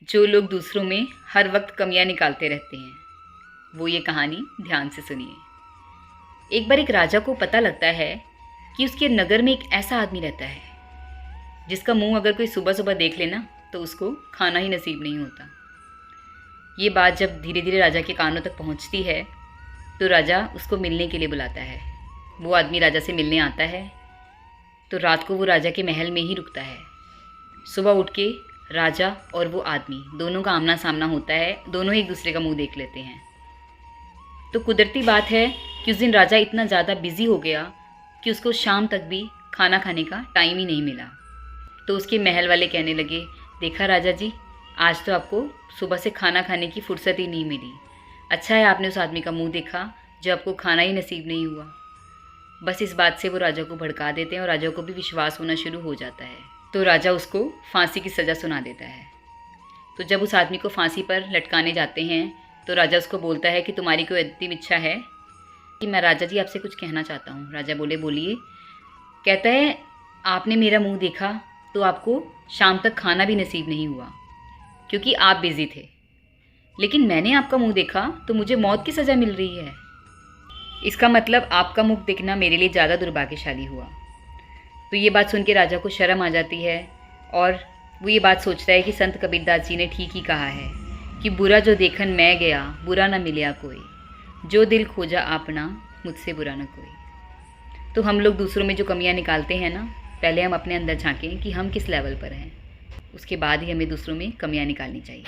जो लोग दूसरों में हर वक्त कमियां निकालते रहते हैं, वो ये कहानी ध्यान से सुनिए। एक बार एक राजा को पता लगता है कि उसके नगर में एक ऐसा आदमी रहता है जिसका मुंह अगर कोई सुबह सुबह देख लेना तो उसको खाना ही नसीब नहीं होता। ये बात जब धीरे धीरे राजा के कानों तक पहुंचती है तो राजा उसको मिलने के लिए बुलाता है। वो आदमी राजा से मिलने आता है तो रात को वो राजा के महल में ही रुकता है। सुबह उठ के राजा और वो आदमी दोनों का आमना सामना होता है, दोनों एक दूसरे का मुंह देख लेते हैं। तो कुदरती बात है कि उस दिन राजा इतना ज़्यादा बिजी हो गया कि उसको शाम तक भी खाना खाने का टाइम ही नहीं मिला। तो उसके महल वाले कहने लगे, देखा राजा जी, आज तो आपको सुबह से खाना खाने की फुर्सत ही नहीं मिली। अच्छा है आपने उस आदमी का मुंह देखा जो आपको खाना ही नसीब नहीं हुआ। बस इस बात से वो राजा को भड़का देते हैं और राजा को भी विश्वास होना शुरू हो जाता है। तो राजा उसको फांसी की सज़ा सुना देता है। तो जब उस आदमी को फांसी पर लटकाने जाते हैं तो राजा उसको बोलता है कि तुम्हारी कोई अंतिम इच्छा है? कि मैं राजा जी आपसे कुछ कहना चाहता हूँ। राजा बोले, बोलिए। कहता है, आपने मेरा मुंह देखा तो आपको शाम तक खाना भी नसीब नहीं हुआ क्योंकि आप बिज़ी थे, लेकिन मैंने आपका मुंह देखा तो मुझे मौत की सज़ा मिल रही है। इसका मतलब आपका मुख देखना मेरे लिए ज़्यादा दुर्भाग्यशाली हुआ। तो ये बात सुन के राजा को शर्म आ जाती है और वो ये बात सोचता है कि संत कबीरदास जी ने ठीक ही कहा है कि बुरा जो देखन मैं गया, बुरा ना मिलया कोई, जो दिल खोजा आपना, मुझसे बुरा ना कोई। तो हम लोग दूसरों में जो कमियां निकालते हैं ना, पहले हम अपने अंदर झांकें कि हम किस लेवल पर हैं, उसके बाद ही हमें दूसरों में कमियां निकालनी चाहिए।